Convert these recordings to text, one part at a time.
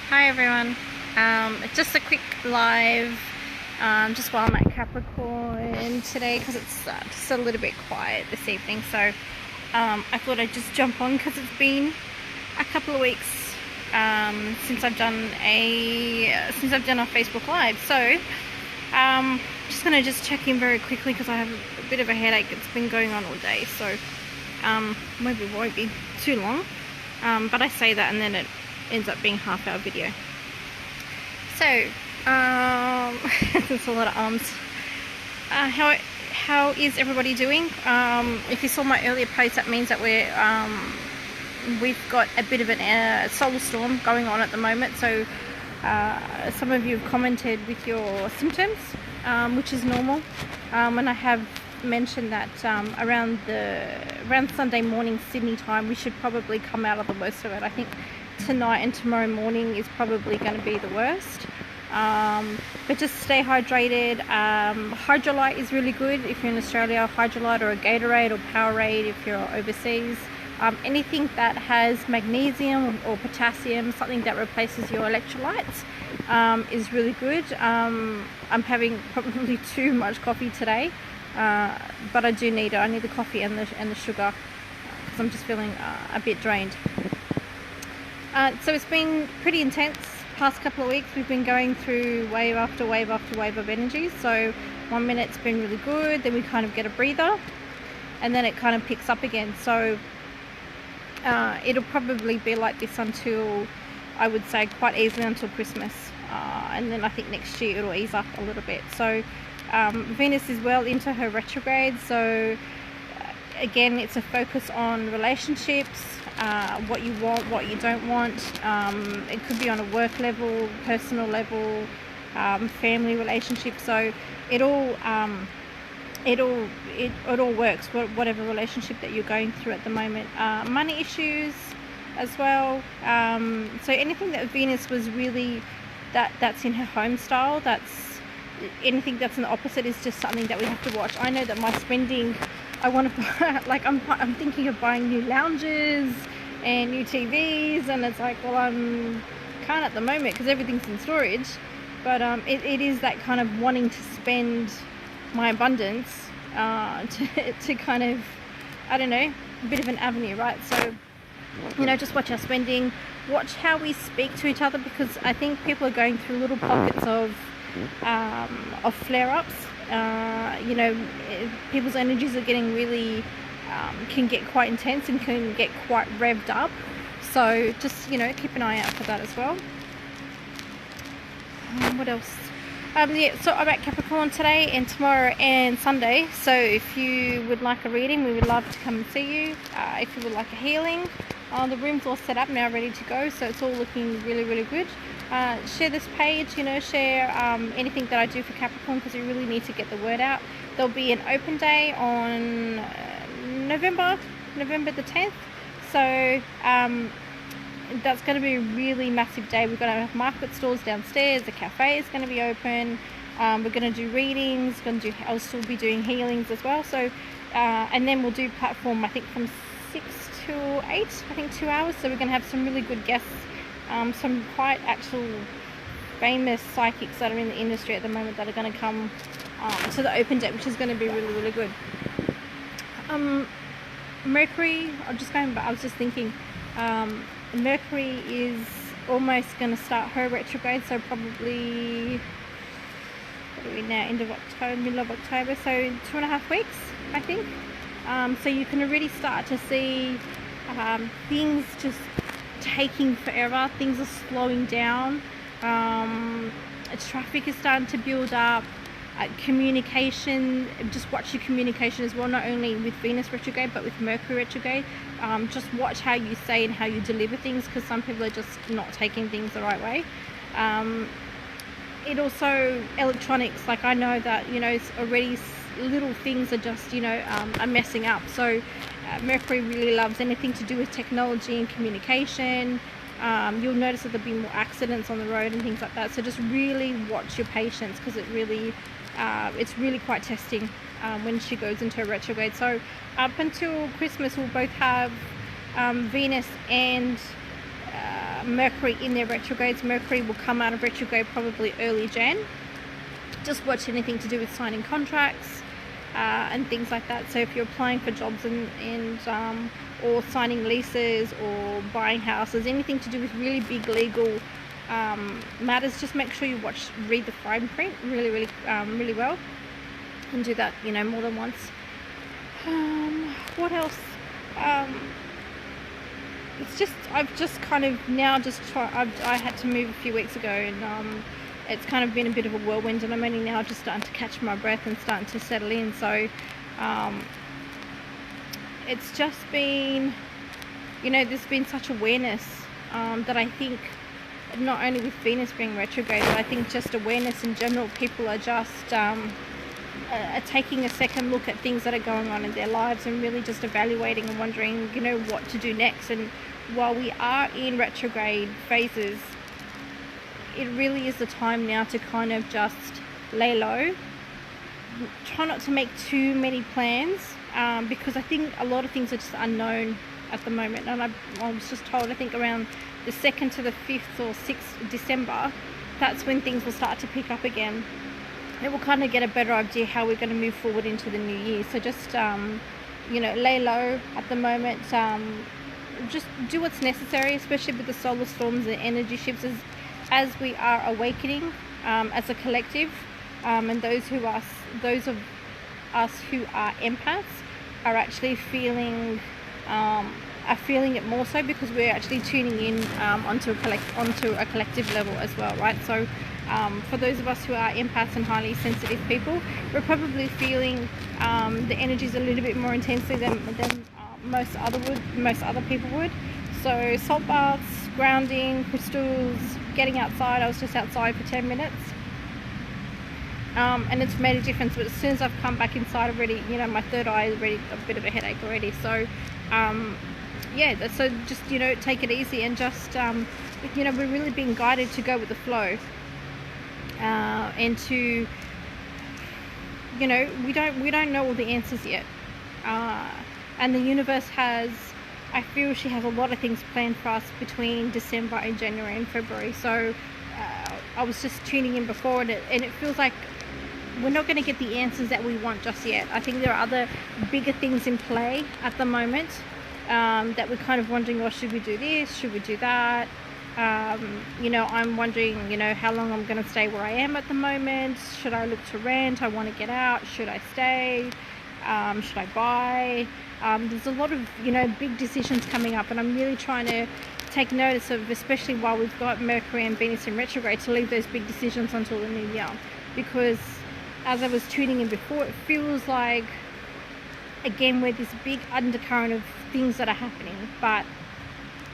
Hi everyone, just a quick live just while I'm at Capricorn today because it's just a little bit quiet this evening, so I thought I'd just jump on because it's been a couple of weeks since I've done a Facebook Live. So just gonna check in very quickly because I have a bit of a headache. It's been going on all day, so maybe it won't be too long, but I say that and then it ends up being half-hour video. So there's a lot of arms. How is everybody doing? If you saw my earlier post, that means that we've got a bit of a solar storm going on at the moment. So some of you have commented with your symptoms, which is normal, and I have mentioned that around Sunday morning Sydney time we should probably come out of the worst of it. I think tonight and tomorrow morning is probably going to be the worst, but just stay hydrated. Hydrolyte is really good if you're in Australia, Hydrolyte or a Gatorade or Powerade if you're overseas. Anything that has magnesium or potassium, something that replaces your electrolytes, is really good. I'm having probably too much coffee today, but I do need it. I need the coffee and the sugar because I'm just feeling a bit drained. So it's been pretty intense past couple of weeks. We've been going through wave after wave after wave of energy. So 1 minute it's been really good, then we kind of get a breather, and then it kind of picks up again. So it'll probably be like this until, I would say, quite easily until Christmas, and then I think next year it'll ease up a little bit. So Venus is well into her retrograde, so again it's a focus on relationships, what you want, what you don't want. It could be on a work level, personal level, family relationships. So it all works, whatever relationship that you're going through at the moment. Money issues as well. So anything that Venus was really that's in her home style, that's anything that's in the opposite is just something that we have to watch. I know that my spending, I want to buy, like I'm thinking of buying new lounges and new TVs, and it's like, well, can't at the moment because everything's in storage, but it is that kind of wanting to spend my abundance to kind of, I don't know, a bit of an avenue, right? So, just watch our spending, watch how we speak to each other, because I think people are going through little pockets of flare-ups. People's energies are getting really can get quite intense and can get quite revved up, so just keep an eye out for that as well. What else? So I'm at Capricorn today and tomorrow and Sunday, so if you would like a reading, we would love to come and see you. If you would like a healing, the room's all set up now, ready to go, so it's all looking really, really good. Share this page, share anything that I do for Capricorn, because we really need to get the word out. There'll be an open day on November the 10th, so that's going to be a really massive day. We're going to have market stalls downstairs, the cafe is going to be open, we're going to do readings, I'll still be doing healings as well, so and then we'll do platform, I think from 6 to 8, I think 2 hours, so we're going to have some really good guests, some quite actual famous psychics that are in the industry at the moment that are going to come to the open day, which is going to be really, really good. Mercury, I was just thinking, Mercury is almost going to start her retrograde, so probably, what are we now, end of October, middle of October, so 2.5 weeks, I think. So you can already start to see things just taking forever, things are slowing down, traffic is starting to build up, communication, just watch your communication as well, not only with Venus retrograde but with Mercury retrograde. Just watch how you say and how you deliver things, because some people are just not taking things the right way. It also, electronics, like I know that it's already little things are just are messing up, so Mercury really loves anything to do with technology and communication. You'll notice that there'll be more accidents on the road and things like that, so just really watch your patience, because it's really quite testing when she goes into her retrograde. So up until Christmas we'll both have Venus and Mercury in their retrogrades. Mercury will come out of retrograde probably early Jan. Just watch anything to do with signing contracts and things like that. So if you're applying for jobs and or signing leases or buying houses, anything to do with really big legal matters, just make sure you read the fine print really well, and do that, you know, more than once. What else? It's just, I've just kind of now just I had to move a few weeks ago, and it's kind of been a bit of a whirlwind, and I'm only now just starting to catch my breath and starting to settle in. So it's just been, you know, there's been such awareness that I think, not only with Venus being retrograde, but I think just awareness in general. People are just taking a second look at things that are going on in their lives and really just evaluating and wondering, you know, what to do next. And while we are in retrograde phases, it really is the time now to kind of just lay low. Try not to make too many plans, because I think a lot of things are just unknown at the moment. And I was just told, I think around the 2nd to the 5th or 6th December, that's when things will start to pick up again. It will kind of get a better idea how we're going to move forward into the new year. So just, you know, lay low at the moment. Just do what's necessary, especially with the solar storms and energy shifts as we are awakening as a collective. And those of us who are empaths are actually feeling it more so, because we're actually tuning in onto a collective level as well, right? So for those of us who are empaths and highly sensitive people, we're probably feeling the energies a little bit more intensely than most other people would. So salt baths, grounding, crystals, getting outside. I was just outside for 10 minutes. And it's made a difference. But as soon as I've come back inside already, you know, my third eye is already a bit of a headache already. So yeah, so just, you know, take it easy, and just you know, we're really being guided to go with the flow, and to, you know, we don't know all the answers yet, and the universe has, I feel she has a lot of things planned for us between December and January and February. So I was just tuning in before, and it feels like we're not going to get the answers that we want just yet. I think there are other bigger things in play at the moment, that we're kind of wondering, oh, should we do this? Should we do that? You know, I'm wondering, you know, how long I'm going to stay where I am at the moment. Should I look to rent? I want to get out. Should I stay? Should I buy? There's a lot of, you know, big decisions coming up, and I'm really trying to take notice of, especially while we've got Mercury and Venus in retrograde, to leave those big decisions until the new year. Because as I was tuning in before, it feels like, again, we're this big undercurrent of things that are happening, but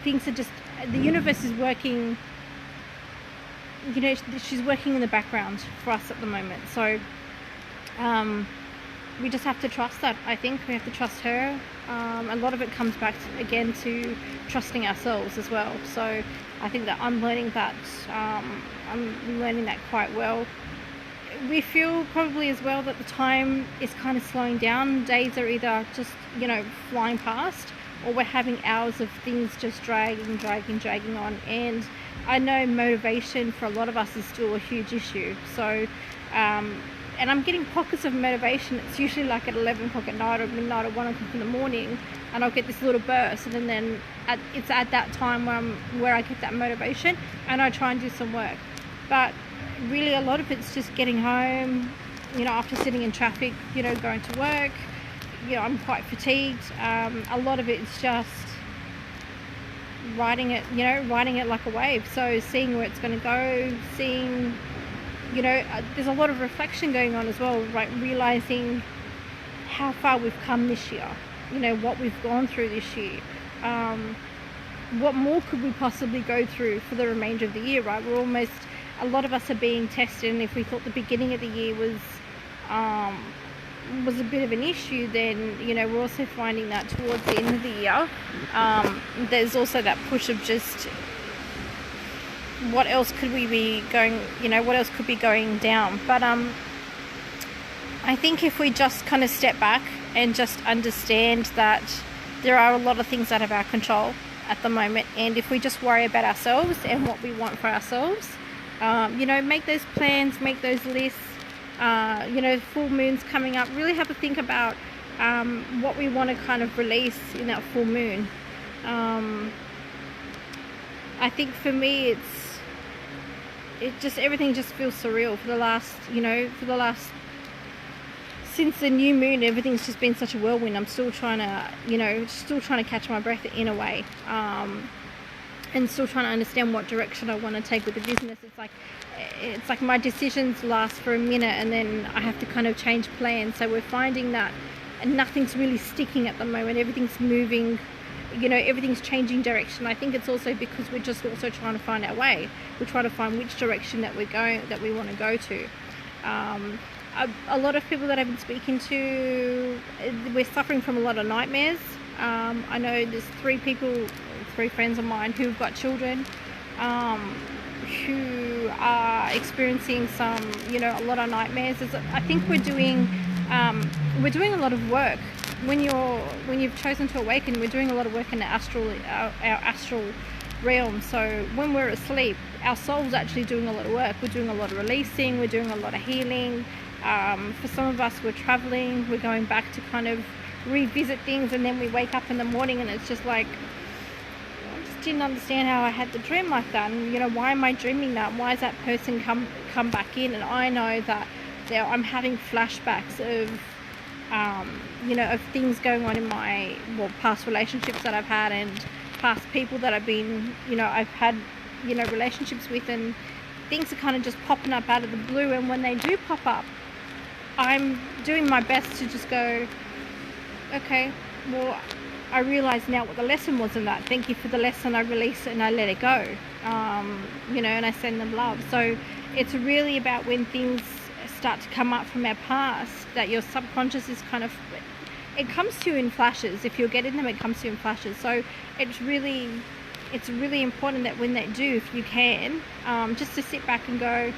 things are just, the universe is working, you know, she's working in the background for us at the moment. So we just have to trust that. I think we have to trust her. A lot of it comes back again to trusting ourselves as well. So I think that I'm learning that quite well. We feel probably as well that the time is kind of slowing down. Days are either just, you know, flying past, or we're having hours of things just dragging on. And I know motivation for a lot of us is still a huge issue. So and I'm getting pockets of motivation. It's usually like at 11 o'clock at night or midnight or 1 o'clock in the morning, and I'll get this little burst, and then it's at that time where I get that motivation, and I try and do some work. But really, a lot of it's just getting home, you know, after sitting in traffic, you know, going to work. You know, I'm quite fatigued. A lot of it's just riding it like a wave. So seeing where it's going to go, seeing, you know, there's a lot of reflection going on as well, right? Realizing how far we've come this year, you know, what we've gone through this year. What more could we possibly go through for the remainder of the year, right? A lot of us are being tested, and if we thought the beginning of the year was a bit of an issue, then, you know, we're also finding that towards the end of the year, there's also that push of just, what else could we be going, you know, what else could be going down. But I think if we just kind of step back and just understand that there are a lot of things out of our control, at the moment. And if we just worry about ourselves and what we want for ourselves, you know, make those plans, make those lists. You know, full moons coming up, really have a think about what we want to kind of release in that full moon. I think for me, everything just feels surreal for the last, you know, since the new moon, everything's just been such a whirlwind. I'm still trying to, you know, catch my breath in a way, and still trying to understand what direction I want to take with the business. It's like my decisions last for a minute and then I have to kind of change plans. So we're finding that nothing's really sticking at the moment. Everything's moving, you know, everything's changing direction. I think it's also because we're just also trying to find our way. We're trying to find which direction that we want to go to. A lot of people that I've been speaking to, we're suffering from a lot of nightmares. I know there's three friends of mine who've got children, who are experiencing some, you know, a lot of nightmares. I think we're doing a lot of work. When you've chosen to awaken, we're doing a lot of work in our astral realm. So when we're asleep, our soul's actually doing a lot of work. We're doing a lot of releasing, we're doing a lot of healing. For some of us, we're traveling, we're going back to kind of revisit things, and then we wake up in the morning and it's just like, I just didn't understand how I had the dream like that, and you know, why am I dreaming that? Why is that person come back in? And I know that I'm having flashbacks of you know, of things going on in my past relationships that I've had, and past people that I've had, you know, relationships with, and things are kind of just popping up out of the blue. And when they do pop up, I'm doing my best to just go, okay, well, I realize now what the lesson was in that. Thank you for the lesson. I release it and I let it go, you know, and I send them love. So it's really about when things start to come up from our past, that your subconscious is kind of, it comes to you in flashes. If you're getting them, it comes to you in flashes. So it's really important that when they do, if you can, just to sit back and go,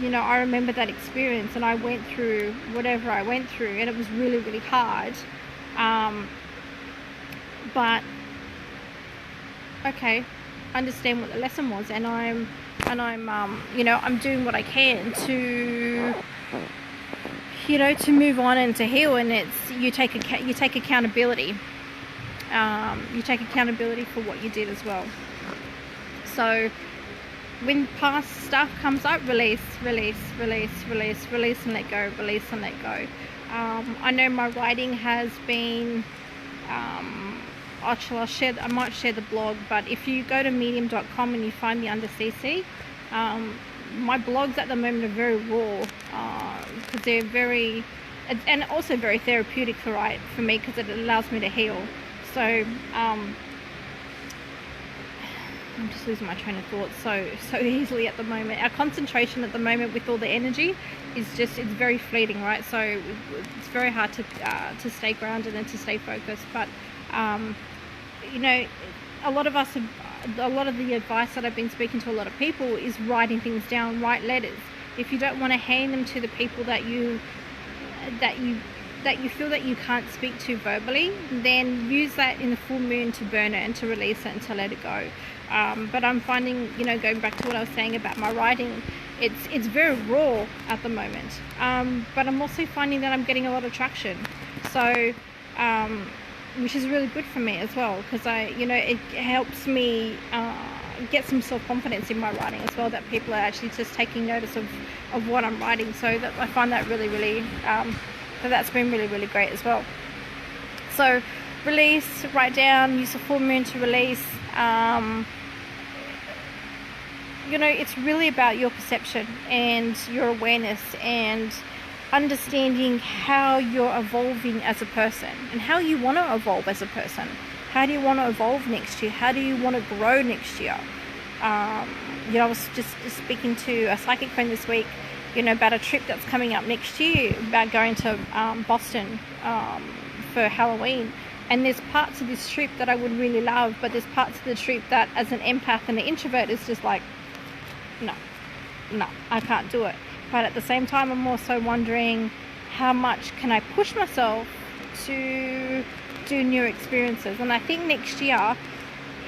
you know, I remember that experience and I went through whatever I went through, and it was really, really hard. But okay, understand what the lesson was, and I'm you know, I'm doing what I can to, you know, to move on and to heal. And it's, you take accountability. You take accountability for what you did as well. So when past stuff comes up, release and let go, release and let go. I know my writing has been, I might share the blog, but if you go to medium.com and you find me under CC, my blogs at the moment are very raw, because they're very, and also very therapeutic for me, because it allows me to heal. So I'm just losing my train of thought so easily at the moment. Our concentration at the moment with all the energy is just, it's very fleeting, right? So it's very hard to stay grounded and to stay focused. But you know, a lot of the advice that I've been speaking to a lot of people is writing things down. Write letters. If you don't want to hand them to the people that you feel that you can't speak to verbally, then use that in the full moon to burn it and to release it and to let it go. But I'm finding, you know, going back to what I was saying about my writing, it's very raw at the moment. But I'm also finding that I'm getting a lot of traction. So, which is really good for me as well, because it helps me get some self-confidence in my writing as well, that people are actually just taking notice of what I'm writing. So that I find that really that's been really great as well. So release, write down, use the full moon to release. You know, it's really about your perception and your awareness and understanding how you're evolving as a person and how you want to evolve as a person. How do you want to evolve next year? How do you want to grow next year? You know, I was just speaking to a psychic friend this week, you know, about a trip that's coming up next year, about going to Boston for Halloween. And there's parts of this trip that I would really love, but there's parts of the trip that, as an empath and an introvert, is just like, no, I can't do it. But at the same time, I'm also wondering, how much can I push myself to do new experiences? And I think next year,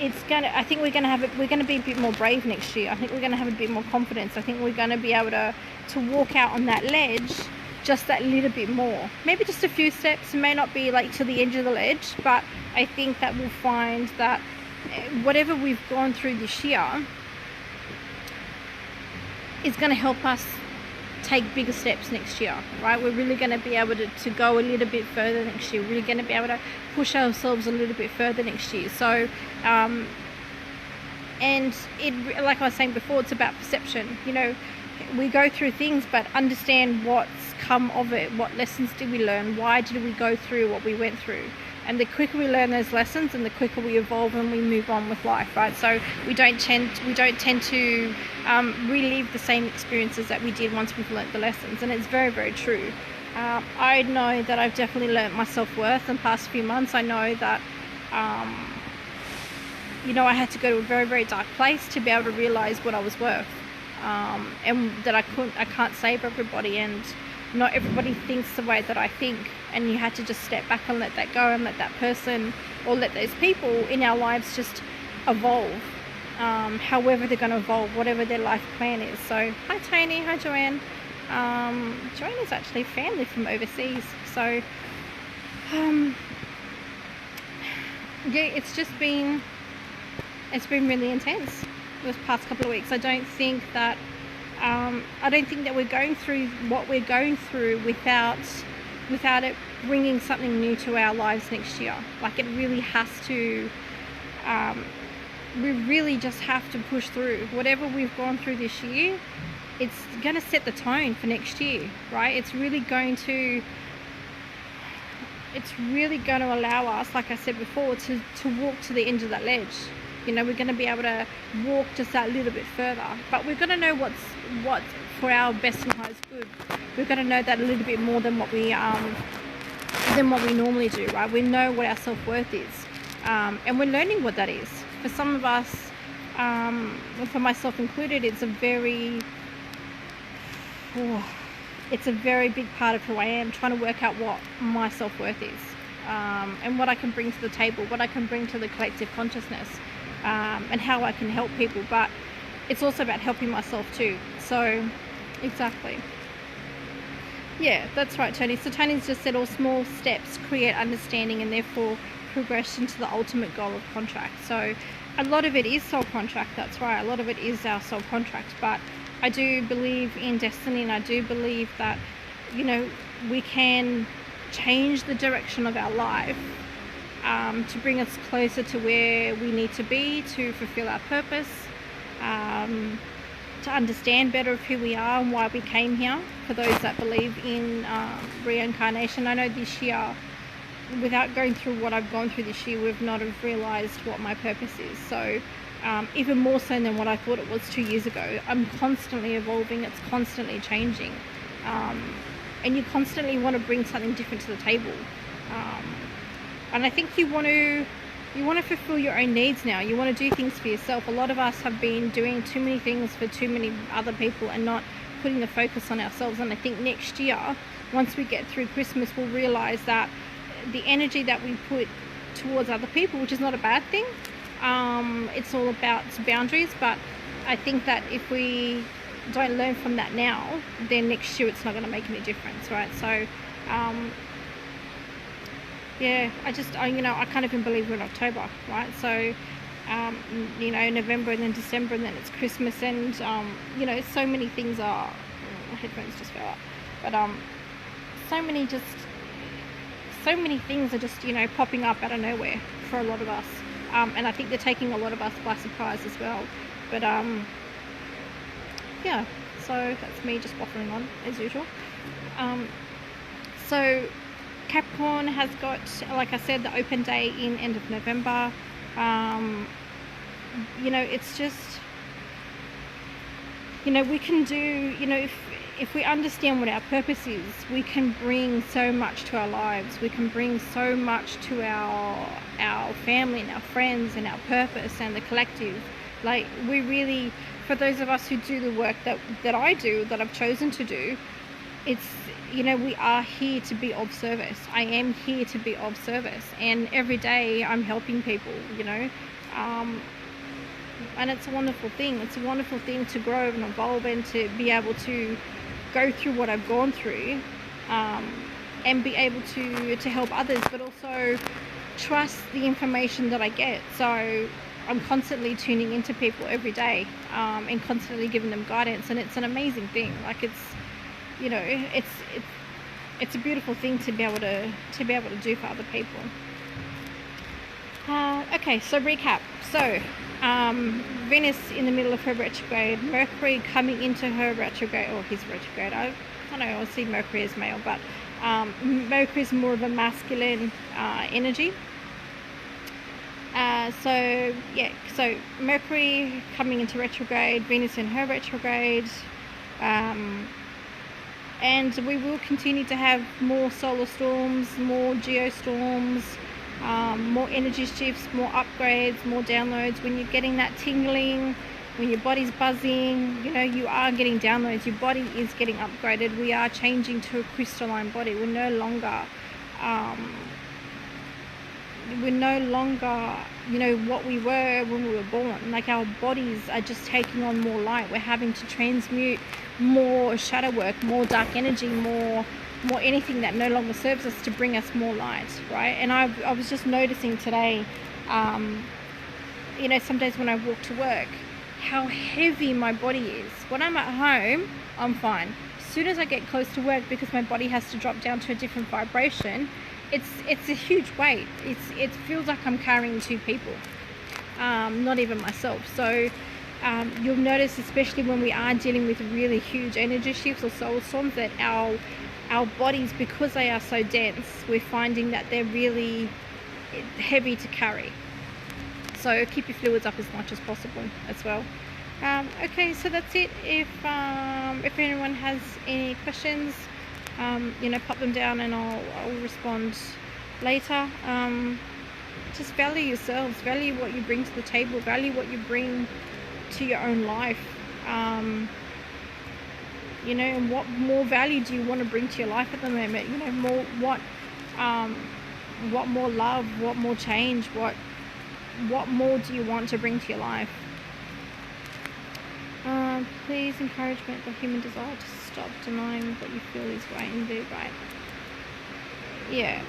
I think we're gonna be a bit more brave next year. I think we're gonna have a bit more confidence. I think we're gonna be able to walk out on that ledge just that little bit more. Maybe just a few steps. It may not be like to the edge of the ledge, but I think that we'll find that whatever we've gone through this year is going to help us take bigger steps next year, right? We're really going to be able to go a little bit further next year. We're really going to be able to push ourselves a little bit further next year. So, and it, like I was saying before, it's about perception. You know, we go through things, but understand what's come of it. What lessons did we learn? Why did we go through what we went through? And the quicker we learn those lessons, and the quicker we evolve and we move on with life, right? So we don't tend to relive the same experiences that we did once we've learnt the lessons. And it's very, very true. I know that I've definitely learnt my self-worth in the past few months. I know that you know, I had to go to a very, very dark place to be able to realize what I was worth, and that I can't save everybody, and not everybody thinks the way that I think, and you had to just step back and let that go, and let that person or let those people in our lives just evolve, however they're going to evolve, whatever their life plan is. So hi Tony, hi Joanne. Joanne is actually family from overseas, so yeah, it's been really intense this past couple of weeks. I don't think that we're going through what we're going through without it bringing something new to our lives next year. Like, it really has to, we really just have to push through. Whatever we've gone through this year, it's going to set the tone for next year, right? It's really going to allow us, like I said before, to walk to the end of that ledge. You know, we're going to be able to walk just that little bit further, but we're going to know what's for our best and highest good. We're going to know that a little bit more than what we normally do, right? We know what our self-worth is, and we're learning what that is. For some of us, for myself included, it's a very big part of who I am, trying to work out what my self-worth is, and what I can bring to the table, what I can bring to the collective consciousness, and how I can help people. But it's also about helping myself too. So exactly, yeah, that's right, Tony. So Tony's just said all small steps create understanding and therefore progression to the ultimate goal of contract. So a lot of it is soul contract, that's right, a lot of it is our soul contract. But I do believe in destiny, and I do believe that, you know, we can change the direction of our life to bring us closer to where we need to be, to fulfill our purpose, to understand better of who we are and why we came here. For those that believe in reincarnation, I know this year, without going through what I've gone through this year, we've not have realized what my purpose is. So even more so than what I thought it was 2 years ago. I'm constantly evolving, it's constantly changing, and you constantly want to bring something different to the table, and I think you want to fulfill your own needs now. You want to do things for yourself. A lot of us have been doing too many things for too many other people and not putting the focus on ourselves. And I think next year, once we get through Christmas, we'll realize that the energy that we put towards other people, which is not a bad thing, it's all about boundaries. But I think that if we don't learn from that now, then next year it's not going to make any difference, right? So yeah, I can't even believe we're in October, right? So you know, November and then December, and then it's Christmas, and you know, so many things are, my headphones just fell out, but so many things are just, you know, popping up out of nowhere for a lot of us, and I think they're taking a lot of us by surprise as well. But yeah, so that's me just waffling on as usual. So Capricorn has got, like I said, the open day in end of November. You know, it's just, you know, we can do, you know, if we understand what our purpose is, we can bring so much to our lives. We can bring so much to our family and our friends and our purpose and the collective. Like, we really, for those of us who do the work that I do, that I've chosen to do, it's, you know, we are here to be of service. I am here to be of service, and every day I'm helping people, you know. And it's a wonderful thing. It's a wonderful thing to grow and evolve and to be able to go through what I've gone through, and be able to help others, but also trust the information that I get. So I'm constantly tuning into people every day, and constantly giving them guidance, and it's an amazing thing. Like, it's, you know, it's a beautiful thing to be able to do for other people. Okay, so recap. So Venus in the middle of her retrograde, Mercury coming into her retrograde, or his retrograde. I don't know, I see Mercury as male, but Mercury is more of a masculine energy. So Mercury coming into retrograde, Venus in her retrograde, and we will continue to have more solar storms, more geostorms, more energy shifts, more upgrades, more downloads. When you're getting that tingling, when your body's buzzing, you know, you are getting downloads. Your body is getting upgraded. We are changing to a crystalline body. We're no longer, you know, what we were when we were born. Like, our bodies are just taking on more light. We're having to transmute more shadow work, more dark energy, more anything that no longer serves us, to bring us more light, right? And I was just noticing today, you know, some days when I walk to work, how heavy my body is. When I'm at home, I'm fine. As soon as I get close to work, because my body has to drop down to a different vibration, it's a huge weight. It feels like I'm carrying two people, not even myself. So you'll notice, especially when we are dealing with really huge energy shifts or solar storms, that our bodies, because they are so dense, we're finding that they're really heavy to carry. So keep your fluids up as much as possible as well. Okay, so that's it. If anyone has any questions, you know, pop them down and I'll respond later. Just value yourselves, value what you bring to the table, value what you bring to your own life. You know, and what more value do you want to bring to your life at the moment? You know, what more love, what more change, what more do you want to bring to your life? Please encouragement, the human desire to stop denying what you feel is right and do right. Yeah.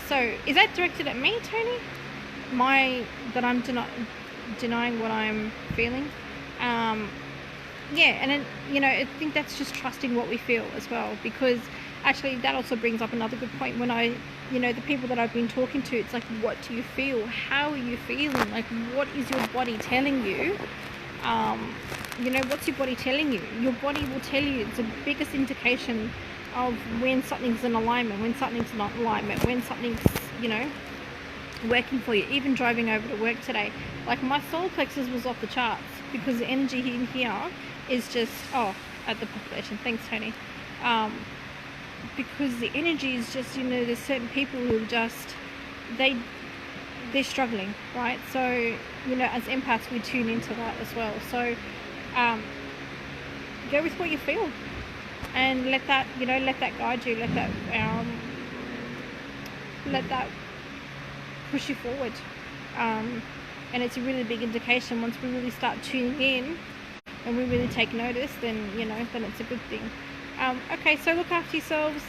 So is that directed at me, Tony? That I'm denying what I'm feeling? Yeah, and then, you know, I think that's just trusting what we feel as well, because actually that also brings up another good point. When you know, the people that I've been talking to, it's like, what do you feel? How are you feeling? Like, what is your body telling you? You know, what's your body telling you? Your body will tell you. It's the biggest indication of when something's in alignment, when something's not in alignment, when something's, you know, working for you. Even driving over to work today, like, my solar plexus was off the charts, because the energy in here is just, at the population. Thanks, Tony. Because the energy is just, you know, there's certain people who just, they're struggling, right? So, you know, as empaths, we tune into that as well. So, go with what you feel, and let that, you know, let that guide you, let that push you forward. And it's a really big indication. Once we really start tuning in and we really take notice, then, you know, then it's a good thing. Okay, so look after yourselves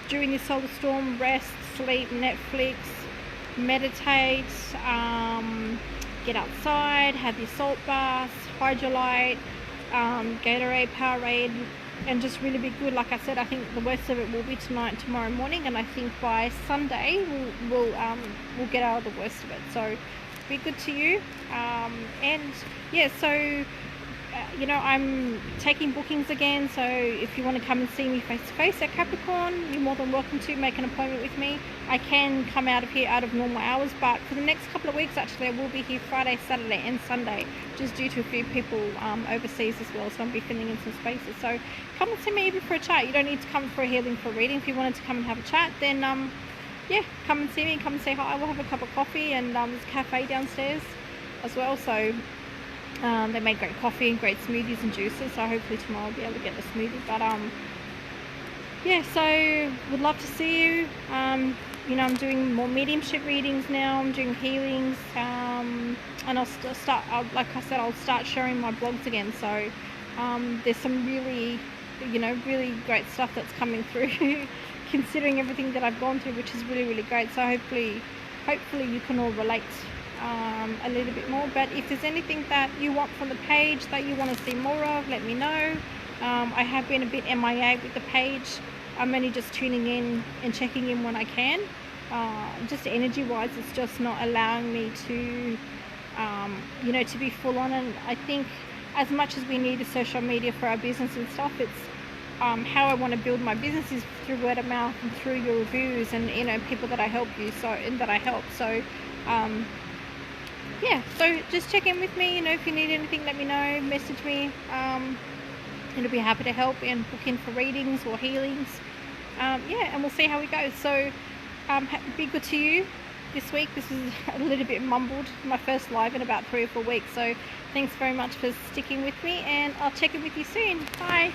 during this solar storm. Rest, sleep, Netflix, meditate, get outside, have your salt baths, Hydrolite, Gatorade, Powerade, and just really be good. Like I said, I think the worst of it will be tonight and tomorrow morning, and I think by Sunday we'll get out of the worst of it. So be good to you. And yeah, so you know, I'm taking bookings again, so if you want to come and see me face to face at Capricorn, you're more than welcome to make an appointment with me. I can come out of here out of normal hours, but for the next couple of weeks, actually, I will be here Friday, Saturday and Sunday, just due to a few people overseas as well, so I'll be filling in some spaces. So come and see me even for a chat. You don't need to come for a healing, for a reading. If you wanted to come and have a chat, then yeah, come and see me, come and say hi. We'll have a cup of coffee, and there's a cafe downstairs as well, so they make great coffee and great smoothies and juices, so hopefully tomorrow I'll be able to get the smoothie. But yeah, so would love to see you. You know, I'm doing more mediumship readings now, I'm doing healings, and like I said, I'll start sharing my blogs again. So there's some really, really great stuff that's coming through considering everything that I've gone through, which is really, really great. So hopefully you can all relate a little bit more. But if there's anything that you want from the page that you want to see more of, let me know. I have been a bit MIA with the page. I'm only just tuning in and checking in when I can. Just energy wise, it's just not allowing me to to be full on. And I think as much as we need the social media for our business and stuff, it's how I want to build my business is through word of mouth and through your reviews and people that I help you, so yeah, so just check in with me. If you need anything, let me know, message me, and I'll be happy to help and book in for readings or healings. Yeah, and we'll see how it goes. So be good to you this week. This is a little bit mumbled, my first live in about 3 or 4 weeks, so thanks very much for sticking with me, and I'll check in with you soon. Bye.